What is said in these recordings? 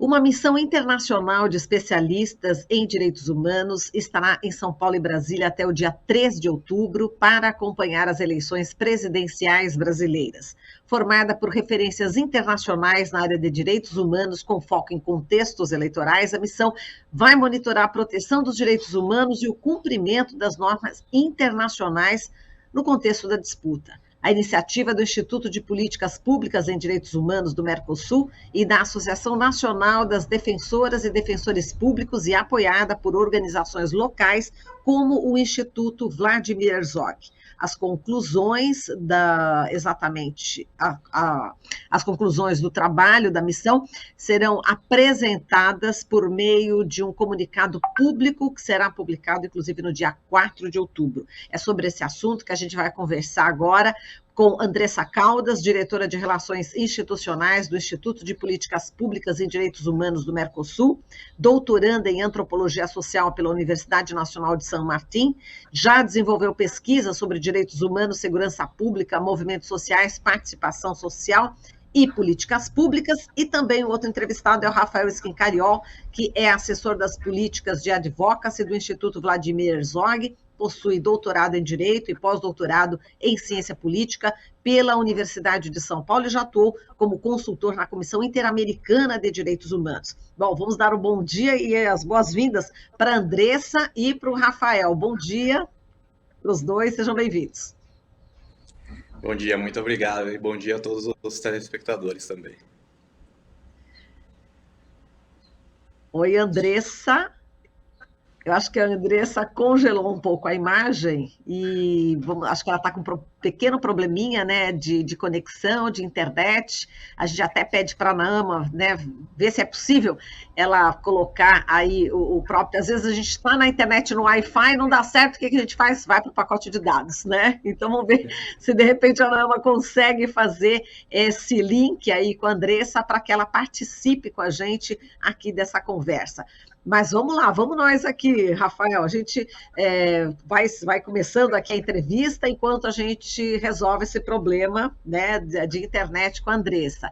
Uma missão internacional de especialistas em direitos humanos estará em São Paulo e Brasília até o dia 3 de outubro para acompanhar as eleições presidenciais brasileiras. Formada por referências internacionais na área de direitos humanos com foco em contextos eleitorais, a missão vai monitorar a proteção dos direitos humanos e o cumprimento das normas internacionais no contexto da disputa. A iniciativa do Instituto de Políticas Públicas em Direitos Humanos do Mercosul e da Associação Nacional das Defensoras e Defensores Públicos e apoiada por organizações locais como o Instituto Vladimir Herzog. As conclusões as conclusões do trabalho da missão serão apresentadas por meio de um comunicado público que será publicado, inclusive, no dia 4 de outubro. É sobre esse assunto que a gente vai conversar agora com Andressa Caldas, diretora de Relações Institucionais do Instituto de Políticas Públicas em Direitos Humanos do Mercosul, doutoranda em Antropologia Social pela Universidade Nacional de São Martim, já desenvolveu pesquisa sobre direitos humanos, segurança pública, movimentos sociais, participação social e políticas públicas, e também o outro entrevistado é o Rafael Schincariol, que é assessor das políticas de advocacy do Instituto Vladimir Herzog, possui doutorado em Direito e pós-doutorado em Ciência Política pela Universidade de São Paulo e já atuou como consultor na Comissão Interamericana de Direitos Humanos. Bom, vamos dar um bom dia e as boas-vindas para a Andressa e para o Rafael. Bom dia para os dois, sejam bem-vindos. Bom dia, muito obrigado e bom dia a todos os telespectadores também. Oi, Andressa. Eu acho que a Andressa congelou um pouco a imagem e acho que ela está com um pequeno probleminha, né, de conexão, de internet. A gente até pede para a Naama, né, ver se é possível ela colocar aí o próprio... Às vezes a gente está na internet no Wi-Fi, não dá certo, o que a gente faz? Vai para o pacote de dados, né? Então vamos ver se de repente a Naama consegue fazer esse link aí com a Andressa para que ela participe com a gente aqui dessa conversa. Mas vamos lá, vamos nós aqui, Rafael. A gente vai começando aqui a entrevista enquanto a gente resolve esse problema, né, de internet com a Andressa.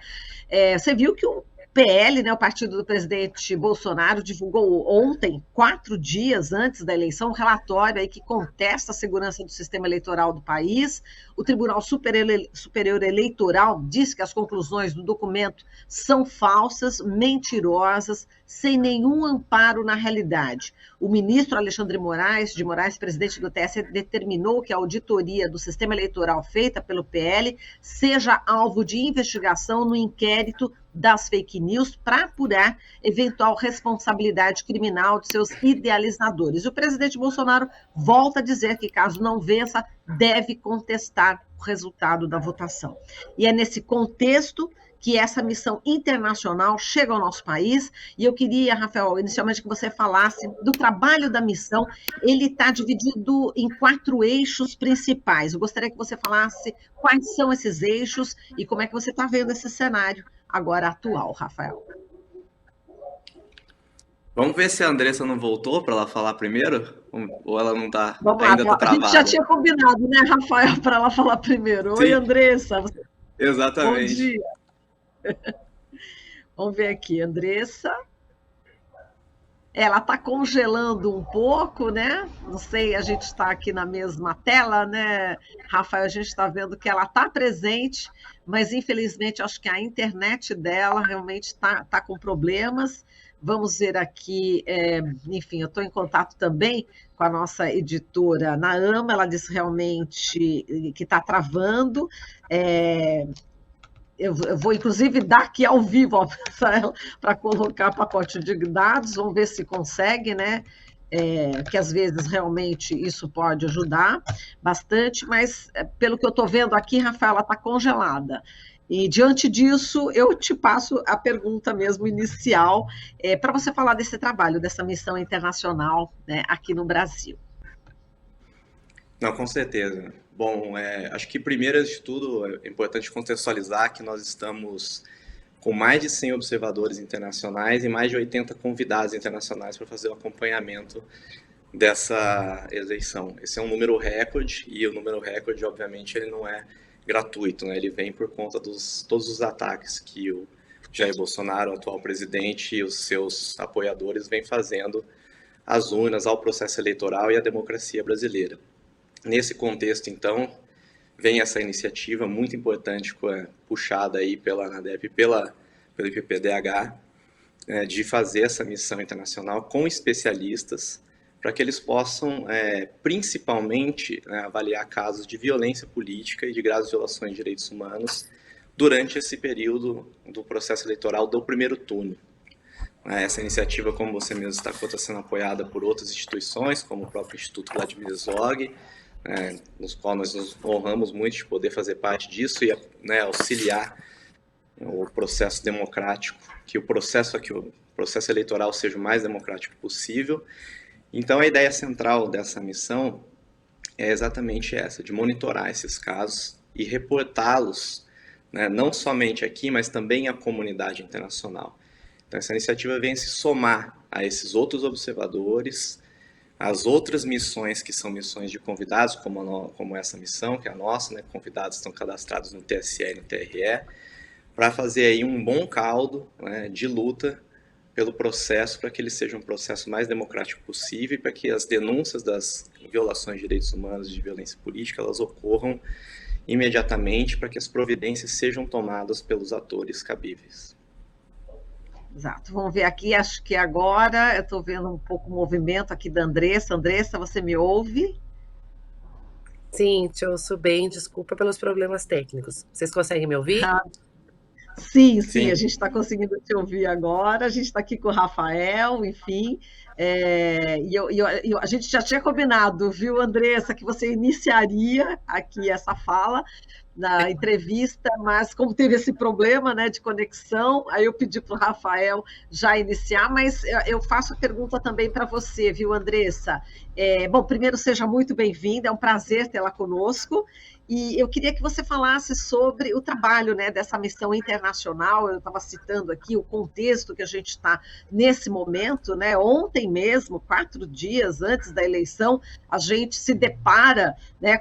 Você viu que o PL, né, o partido do presidente Bolsonaro, divulgou ontem, 4 dias antes da eleição, um relatório aí que contesta a segurança do sistema eleitoral do país. O Tribunal Superior Eleitoral diz que as conclusões do documento são falsas, mentirosas, sem nenhum amparo na realidade. O ministro Alexandre de Moraes, presidente do TSE, determinou que a auditoria do sistema eleitoral feita pelo PL seja alvo de investigação no inquérito das fake news para apurar eventual responsabilidade criminal de seus idealizadores. O presidente Bolsonaro volta a dizer que, caso não vença, deve contestar o resultado da votação. E é nesse contexto que essa missão internacional chega ao nosso país, e eu queria, Rafael, inicialmente que você falasse do trabalho da missão. Ele está dividido em 4 eixos principais. Eu gostaria que você falasse quais são esses eixos e como é que você está vendo esse cenário agora atual, Rafael. Vamos ver se a Andressa não voltou para ela falar primeiro? Ou ela não está, ainda está travada? A gente já tinha combinado, né, Rafael, para ela falar primeiro. Sim. Oi, Andressa. Exatamente. Bom dia. Vamos ver aqui, Andressa. Ela está congelando um pouco, né? Não sei, a gente está aqui na mesma tela, né, Rafael? A gente está vendo que ela está presente, mas infelizmente acho que a internet dela realmente está com problemas. Vamos ver aqui, enfim, eu estou em contato também com a nossa editora Naama, ela disse realmente que está travando. Eu vou, inclusive, dar aqui ao vivo para colocar pacote de dados, vamos ver se consegue, né? Que às vezes realmente isso pode ajudar bastante, mas pelo que eu estou vendo aqui, Rafael, ela está congelada. E diante disso, eu te passo a pergunta mesmo inicial, para você falar desse trabalho, dessa missão internacional, né, aqui no Brasil. Não, com certeza. Bom, acho que primeiro de tudo é importante contextualizar que nós estamos com mais de 100 observadores internacionais e mais de 80 convidados internacionais para fazer o acompanhamento dessa eleição. Esse é um número recorde e o número recorde, obviamente, ele não é gratuito, né? Ele vem por conta dos todos os ataques que Jair Bolsonaro, o atual presidente, e os seus apoiadores vêm fazendo às urnas, ao processo eleitoral e à democracia brasileira. Nesse contexto, então, vem essa iniciativa muito importante, puxada aí pela ANADEP e pelo IPPDH, de fazer essa missão internacional com especialistas para que eles possam, principalmente, avaliar casos de violência política e de graves violações de direitos humanos durante esse período do processo eleitoral do primeiro turno. Essa iniciativa, como você mesmo destacou, está sendo apoiada por outras instituições, como o próprio Instituto Vladimir Zog, nos qual nós nos honramos muito de poder fazer parte disso e auxiliar o processo democrático, que o processo eleitoral seja o mais democrático possível. Então, a ideia central dessa missão é exatamente essa, de monitorar esses casos e reportá-los, não somente aqui, mas também à comunidade internacional. Então, essa iniciativa vem se somar a esses outros observadores, as outras missões que são missões de convidados, como essa missão, que é a nossa, convidados estão cadastrados no TSE e no TRE, para fazer aí um bom caldo de luta pelo processo, para que ele seja um processo mais democrático possível e para que as denúncias das violações de direitos humanos e de violência política, elas ocorram imediatamente, para que as providências sejam tomadas pelos atores cabíveis. Exato. Vamos ver aqui, acho que agora eu estou vendo um pouco o movimento aqui da Andressa. Andressa, você me ouve? Sim, te ouço bem, desculpa pelos problemas técnicos. Vocês conseguem me ouvir? Sim, a gente está conseguindo te ouvir agora, a gente está aqui com o Rafael, enfim, a gente já tinha combinado, viu, Andressa, que você iniciaria aqui essa fala na entrevista, mas como teve esse problema, de conexão, aí eu pedi para o Rafael já iniciar, mas eu faço a pergunta também para você, viu, Andressa? Bom, primeiro, seja muito bem-vinda, é um prazer tê-la conosco, e eu queria que você falasse sobre o trabalho dessa missão internacional. Eu estava citando aqui o contexto que a gente está nesse momento, Ontem mesmo, 4 dias antes da eleição, a gente se depara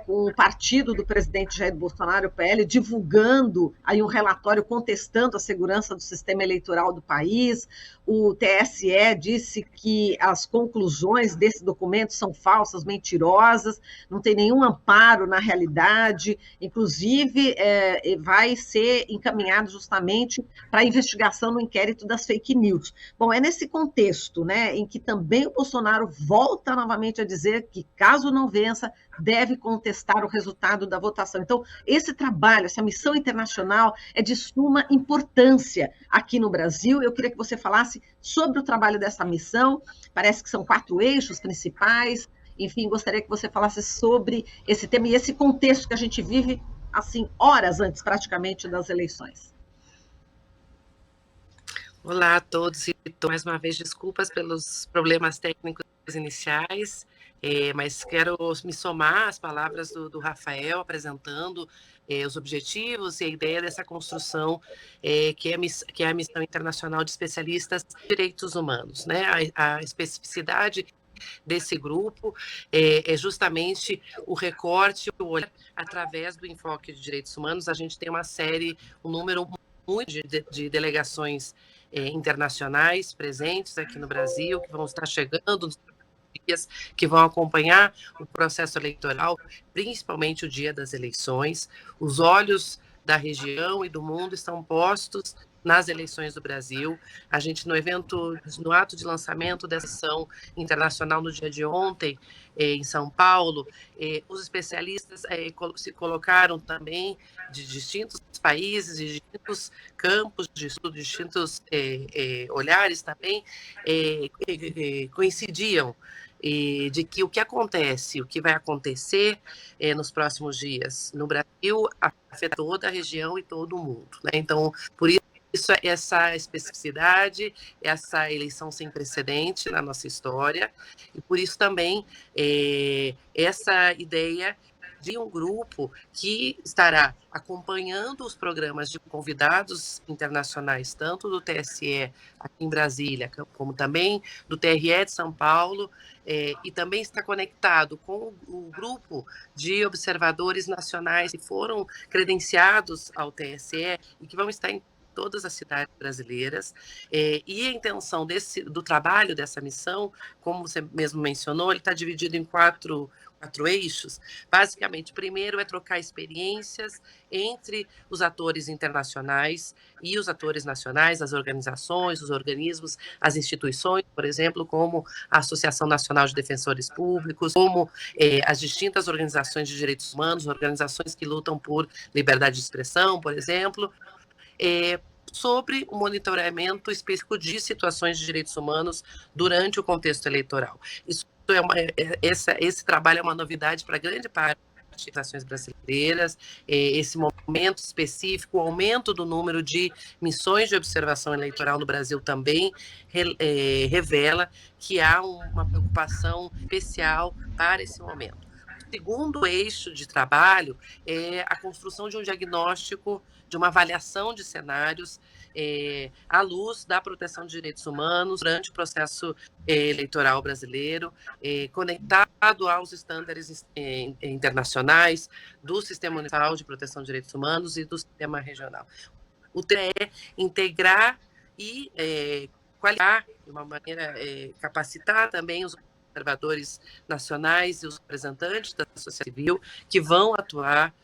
com o partido do presidente Jair Bolsonaro, o PL, divulgando aí um relatório contestando a segurança do sistema eleitoral do país. O TSE disse que as conclusões desse documento são falsas, mentirosas, não tem nenhum amparo na realidade, inclusive vai ser encaminhado justamente para a investigação no inquérito das fake news. Bom, é nesse contexto, em que também o Bolsonaro volta novamente a dizer que, caso não vença, deve contestar o resultado da votação. Então, esse trabalho, essa missão internacional é de suma importância aqui no Brasil. Eu queria que você falasse sobre o trabalho dessa missão. Parece que são 4 eixos principais. Enfim, gostaria que você falasse sobre esse tema e esse contexto que a gente vive, assim, horas antes, praticamente, das eleições. Olá a todos e mais uma vez desculpas pelos problemas técnicos iniciais, mas quero me somar às palavras do Rafael, apresentando os objetivos e a ideia dessa construção que é a Missão Internacional de Especialistas em Direitos Humanos. A especificidade desse grupo é justamente o recorte, o olhar através do enfoque de direitos humanos. A gente tem um número muito de delegações internacionais presentes aqui no Brasil, que vão estar chegando nos dias, que vão acompanhar o processo eleitoral, principalmente o dia das eleições. Os olhos da região e do mundo estão postos nas eleições do Brasil. A gente, no ato de lançamento dessa ação internacional no dia de ontem, em São Paulo, os especialistas se colocaram também de distintos países, de distintos campos de estudo, de distintos olhares também, coincidiam de que o que vai acontecer nos próximos dias no Brasil afeta toda a região e todo o mundo. Então, por isso, essa especificidade, essa eleição sem precedente na nossa história, e por isso também essa ideia de um grupo que estará acompanhando os programas de convidados internacionais, tanto do TSE aqui em Brasília, como também do TRE de São Paulo, e também está conectado com o grupo de observadores nacionais que foram credenciados ao TSE e que vão estar em todas as cidades brasileiras, e a intenção do trabalho dessa missão, como você mesmo mencionou, ele está dividido em quatro eixos. Basicamente, primeiro é trocar experiências entre os atores internacionais e os atores nacionais, as organizações, os organismos, as instituições, por exemplo, como a Associação Nacional de Defensores Públicos, como as distintas organizações de direitos humanos, organizações que lutam por liberdade de expressão, por exemplo, sobre o monitoramento específico de situações de direitos humanos durante o contexto eleitoral. Esse trabalho é uma novidade para grande parte das nações brasileiras. Esse momento específico, o aumento do número de missões de observação eleitoral no Brasil também revela que há uma preocupação especial para esse momento. O segundo eixo de trabalho é a construção de um diagnóstico, de uma avaliação de cenários à luz da proteção de direitos humanos durante o processo eleitoral brasileiro, conectado aos estándares internacionais do Sistema Universal de Proteção de Direitos Humanos e do Sistema Regional. O tema é integrar e qualificar, de uma maneira, capacitar também os observadores nacionais e os representantes da sociedade civil que vão atuar,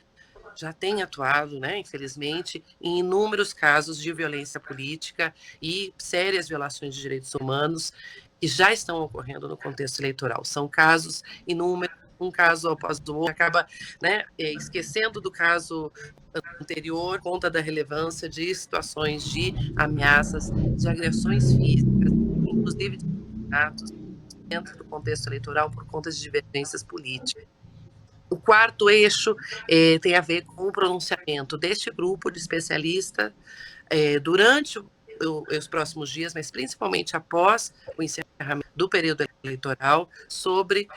já têm atuado, né, infelizmente, em inúmeros casos de violência política e sérias violações de direitos humanos que já estão ocorrendo no contexto eleitoral. São casos inúmeros, um caso após o outro, acaba, né, esquecendo do caso anterior, conta da relevância de situações de ameaças, de agressões físicas, inclusive de assassinatos dentro do contexto eleitoral por conta de divergências políticas. O quarto eixo tem a ver com o pronunciamento deste grupo de especialistas durante os próximos dias, mas principalmente após o encerramento do período eleitoral, sobre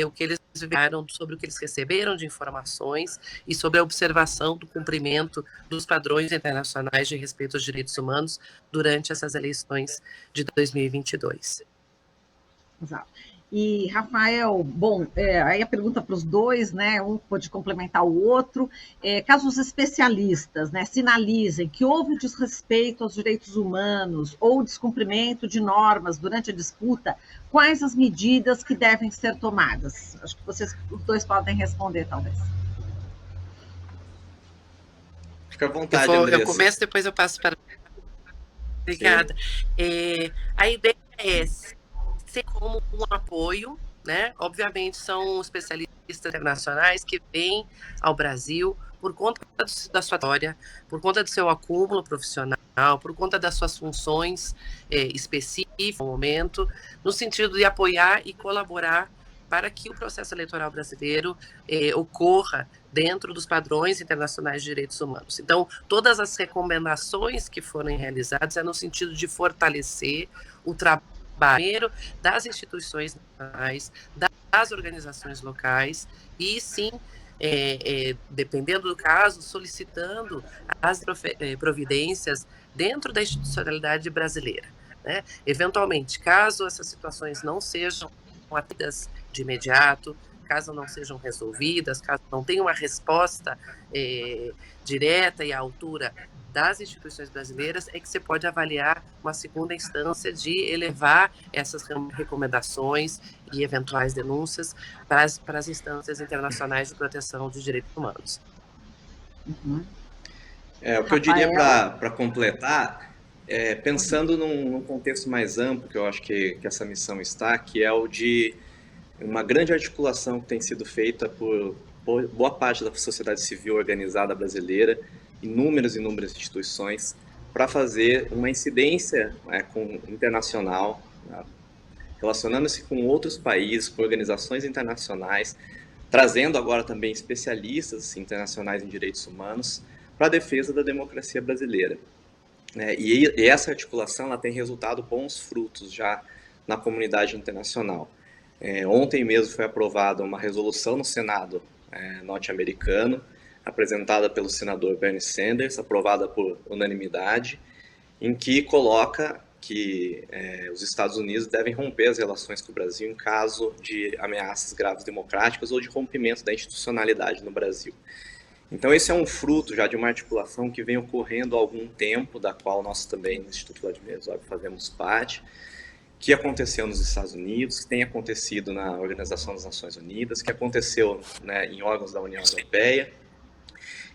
o que eles viram, sobre o que eles receberam de informações e sobre a observação do cumprimento dos padrões internacionais de respeito aos direitos humanos durante essas eleições de 2022. Exato. E, Rafael, bom, aí a pergunta para os dois, né, um pode complementar o outro, caso os especialistas, né, sinalizem que houve desrespeito aos direitos humanos ou descumprimento de normas durante a disputa, quais as medidas que devem ser tomadas? Acho que vocês, os dois, podem responder, talvez. Fica à vontade, Andressa. Eu começo, depois eu passo para... Obrigada. A ideia é ser como um apoio, né? Obviamente são especialistas internacionais que vêm ao Brasil por conta da sua história, por conta do seu acúmulo profissional, por conta das suas funções específicas no momento, no sentido de apoiar e colaborar para que o processo eleitoral brasileiro ocorra dentro dos padrões internacionais de direitos humanos. Então, todas as recomendações que foram realizadas é no sentido de fortalecer o trabalho das instituições nacionais, das organizações locais e, sim, dependendo do caso, solicitando as providências dentro da institucionalidade brasileira, né? Eventualmente, caso essas situações não sejam atendidas de imediato, caso não sejam resolvidas, caso não tenha uma resposta direta e à altura das instituições brasileiras, é que você pode avaliar uma segunda instância de elevar essas recomendações e eventuais denúncias para as instâncias internacionais de proteção dos direitos humanos. Uhum. O que eu diria para completar, pensando num contexto mais amplo, que eu acho que essa missão está, que é o de uma grande articulação que tem sido feita por boa parte da sociedade civil organizada brasileira, inúmeras instituições, para fazer uma incidência internacional, relacionando-se com outros países, com organizações internacionais, trazendo agora também especialistas internacionais em direitos humanos para a defesa da democracia brasileira. E essa articulação ela tem resultado bons frutos já na comunidade internacional. Ontem mesmo foi aprovada uma resolução no Senado norte-americano, apresentada pelo senador Bernie Sanders, aprovada por unanimidade, em que coloca que os Estados Unidos devem romper as relações com o Brasil em caso de ameaças graves democráticas ou de rompimento da institucionalidade no Brasil. Então, esse é um fruto já de uma articulação que vem ocorrendo há algum tempo, da qual nós também, no Instituto Vladimir Herzog, fazemos parte, que aconteceu nos Estados Unidos, que tem acontecido na Organização das Nações Unidas, que aconteceu, né, em órgãos da União Europeia,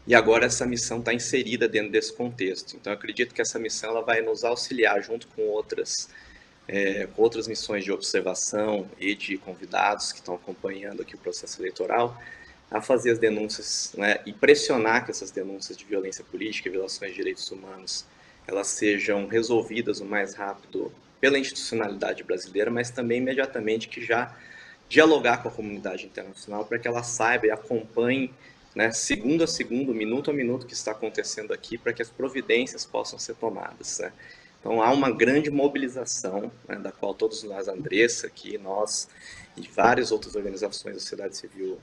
e agora essa missão está inserida dentro desse contexto. Então, eu acredito que essa missão ela vai nos auxiliar, junto com outras missões de observação e de convidados que estão acompanhando aqui o processo eleitoral, a fazer as denúncias, né, e pressionar que essas denúncias de violência política e violações de direitos humanos elas sejam resolvidas o mais rápido pela institucionalidade brasileira, mas também imediatamente que já dialogar com a comunidade internacional para que ela saiba e acompanhe, né, segundo a segundo, minuto a minuto, o que está acontecendo aqui, para que as providências possam ser tomadas, né? Então, há uma grande mobilização, né, da qual todos nós, Andressa, aqui, nós e várias outras organizações da sociedade civil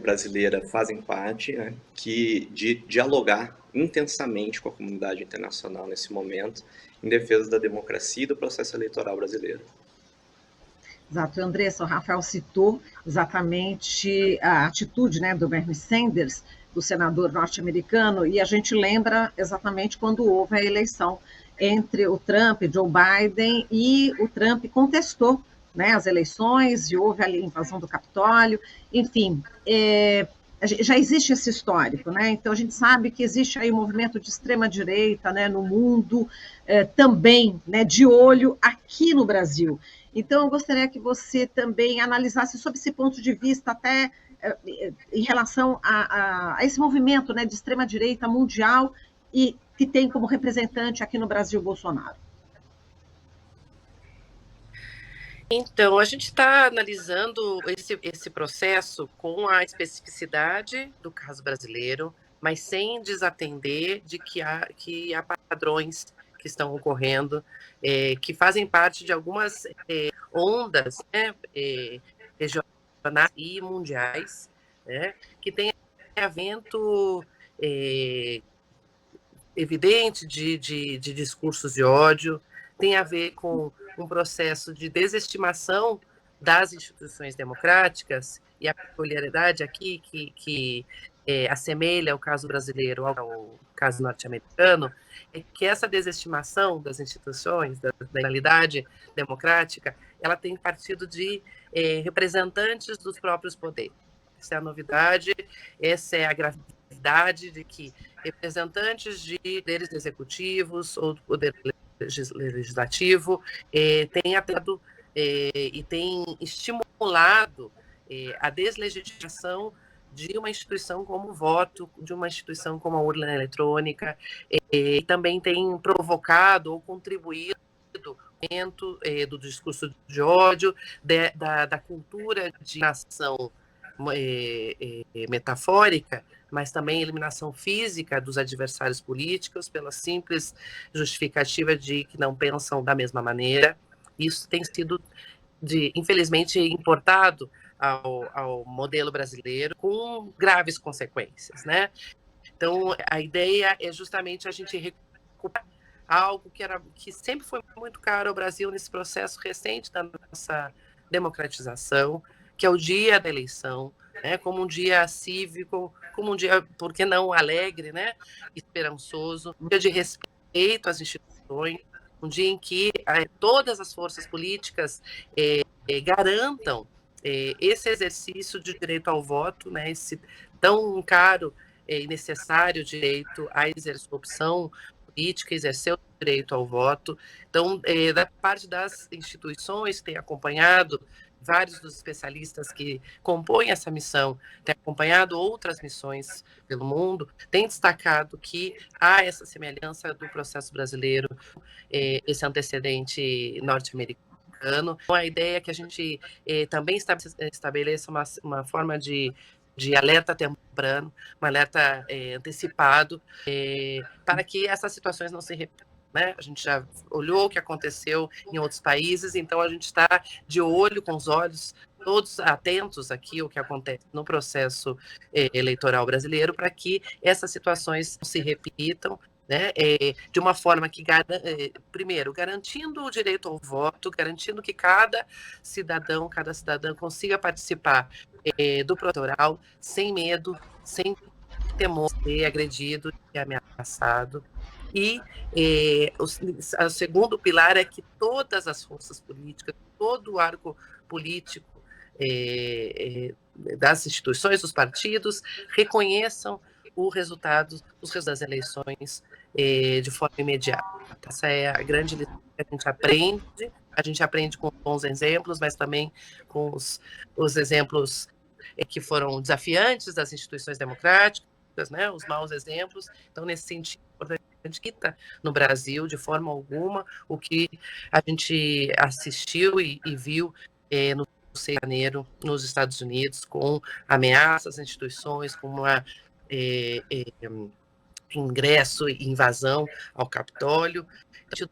brasileira fazem parte, né, de dialogar intensamente com a comunidade internacional nesse momento, em defesa da democracia e do processo eleitoral brasileiro. Exato, Andressa, o Rafael citou exatamente a atitude, né, do Bernie Sanders, do senador norte-americano, e a gente lembra exatamente quando houve a eleição entre o Trump, Joe Biden, e o Trump contestou, né, as eleições, e houve ali a invasão do Capitólio, enfim, já existe esse histórico, né? Então a gente sabe que existe aí um movimento de extrema-direita, né, no mundo, também, né, de olho aqui no Brasil. Então eu gostaria que você também analisasse sob esse ponto de vista, até em relação a esse movimento, né, de extrema-direita mundial e que tem como representante aqui no Brasil Bolsonaro. Então, a gente está analisando esse processo com a especificidade do caso brasileiro, mas sem desatender de que há padrões que estão ocorrendo, que fazem parte de algumas ondas, né, regionais e mundiais, né, que têm evento evidente de discursos de ódio, tem a ver com um processo de desestimação das instituições democráticas, e a peculiaridade aqui que assemelha o caso brasileiro ao caso norte-americano, é que essa desestimação das instituições, da legalidade democrática, ela tem partido de representantes dos próprios poderes. Essa é a novidade, essa é a gravidade de que representantes de poderes executivos ou do poder legislativo têm atuado e têm estimulado a deslegitimação de uma instituição como o voto, de uma instituição como a urna eletrônica, e também tem provocado ou contribuído do discurso de ódio, da cultura de nação metafórica, mas também eliminação física dos adversários políticos pela simples justificativa de que não pensam da mesma maneira. Isso tem sido, infelizmente, importado ao modelo brasileiro com graves consequências, né? Então, a ideia é justamente a gente recuperar algo que sempre foi muito caro ao Brasil nesse processo recente da nossa democratização, que é o dia da eleição, né, como um dia cívico, como um dia, por que não, alegre, né, esperançoso, um dia de respeito às instituições, um dia em que todas as forças políticas garantam esse exercício de direito ao voto, né, esse tão caro e necessário direito a exercer a opção política, exercer o direito ao voto. Então, da parte das instituições que têm acompanhado, vários dos especialistas que compõem essa missão têm acompanhado outras missões pelo mundo, têm destacado que há essa semelhança do processo brasileiro, esse antecedente norte-americano. Então, a ideia é que a gente também estabeleça uma forma de alerta temprano, um alerta antecipado, para que essas situações não se repitam. Né? A gente já olhou o que aconteceu em outros países, então a gente está de olho, com os olhos todos atentos aqui ao que acontece no processo eleitoral brasileiro, para que essas situações não se repitam, né? De uma forma que, primeiro, garantindo o direito ao voto, garantindo que cada cidadã consiga participar do processo eleitoral sem medo, sem temor de ser agredido e ameaçado. E o segundo pilar é que todas as forças políticas, todo o arco político das instituições, dos partidos, reconheçam os resultados das eleições de forma imediata. Essa é a grande lição que a gente aprende. A gente aprende com bons exemplos, mas também com os exemplos que foram desafiantes das instituições democráticas, né, os maus exemplos. Então, nesse sentido, a gente quita no Brasil, de forma alguma, o que a gente assistiu e viu no 6 de janeiro nos Estados Unidos, com ameaças às instituições, com uma ingresso e invasão ao Capitólio.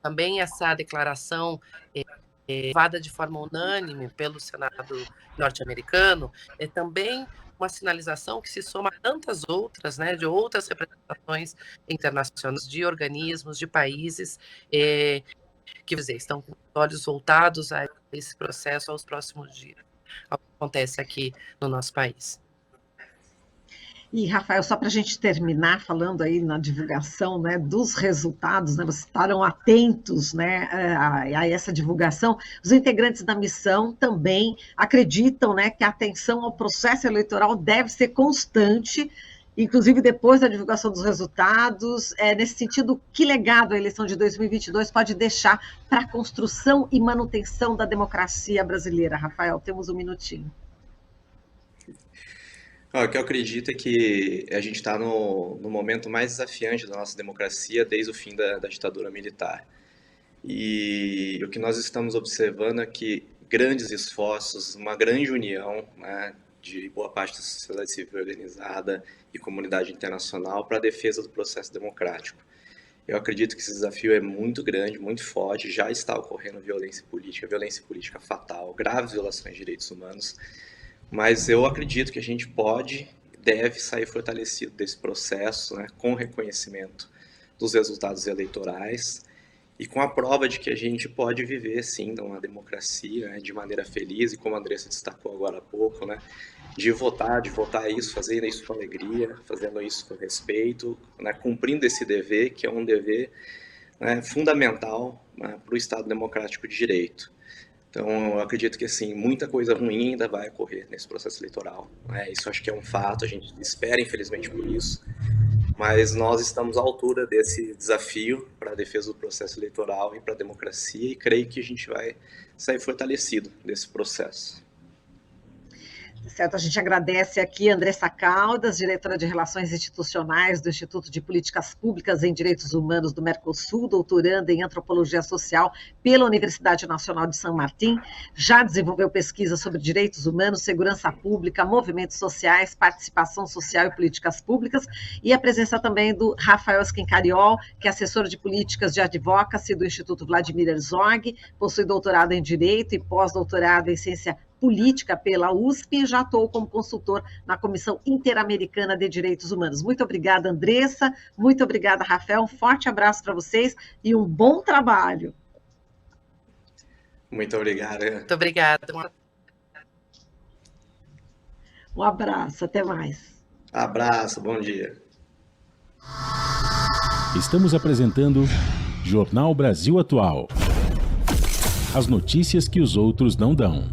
Também essa declaração aprovada de forma unânime pelo Senado norte-americano é também uma sinalização que se soma a tantas outras, né, de outras representações internacionais, de organismos, de países que estão com os olhos voltados a esse processo aos próximos dias, ao que acontece aqui no nosso país. E, Rafael, só para a gente terminar falando aí na divulgação, né, dos resultados, né, vocês estarão atentos, né, a essa divulgação. Os integrantes da missão também acreditam, né, que a atenção ao processo eleitoral deve ser constante, inclusive depois da divulgação dos resultados. Nesse sentido, que legado a eleição de 2022 pode deixar para a construção e manutenção da democracia brasileira? Rafael, temos um minutinho. O que eu acredito é que a gente está no momento mais desafiante da nossa democracia desde o fim da ditadura militar. E o que nós estamos observando é que grandes esforços, uma grande união, né, de boa parte da sociedade civil organizada e comunidade internacional para a defesa do processo democrático. Eu acredito que esse desafio é muito grande, muito forte, já está ocorrendo violência política fatal, graves violações de direitos humanos. Mas eu acredito que a gente deve sair fortalecido desse processo, né, com o reconhecimento dos resultados eleitorais e com a prova de que a gente pode viver, sim, uma democracia, né, de maneira feliz, e como a Andressa destacou agora há pouco, né, de votar isso, fazendo isso com alegria, fazendo isso com respeito, né, cumprindo esse dever, que é um dever, né, fundamental, né, para o Estado Democrático de Direito. Então, eu acredito que, assim, muita coisa ruim ainda vai ocorrer nesse processo eleitoral. Isso acho que é um fato, a gente espera, infelizmente, por isso. Mas nós estamos à altura desse desafio para a defesa do processo eleitoral e para a democracia, e creio que a gente vai sair fortalecido desse processo. Certo, a gente agradece aqui a Andressa Caldas, diretora de Relações Institucionais do Instituto de Políticas Públicas em Direitos Humanos do Mercosul, doutoranda em Antropologia Social pela Universidade Nacional de São Martim, já desenvolveu pesquisa sobre direitos humanos, segurança pública, movimentos sociais, participação social e políticas públicas, e a presença também do Rafael Schincariol, que é assessor de políticas de advocacy do Instituto Vladimir Herzog, possui doutorado em Direito e pós-doutorado em Ciência Política pela USP, e já atuou como consultor na Comissão Interamericana de Direitos Humanos. Muito obrigada, Andressa. Muito obrigada, Rafael. Um forte abraço para vocês e um bom trabalho. Muito obrigado. Muito obrigada. Um abraço, até mais. Abraço, bom dia. Estamos apresentando Jornal Brasil Atual. As notícias que os outros não dão.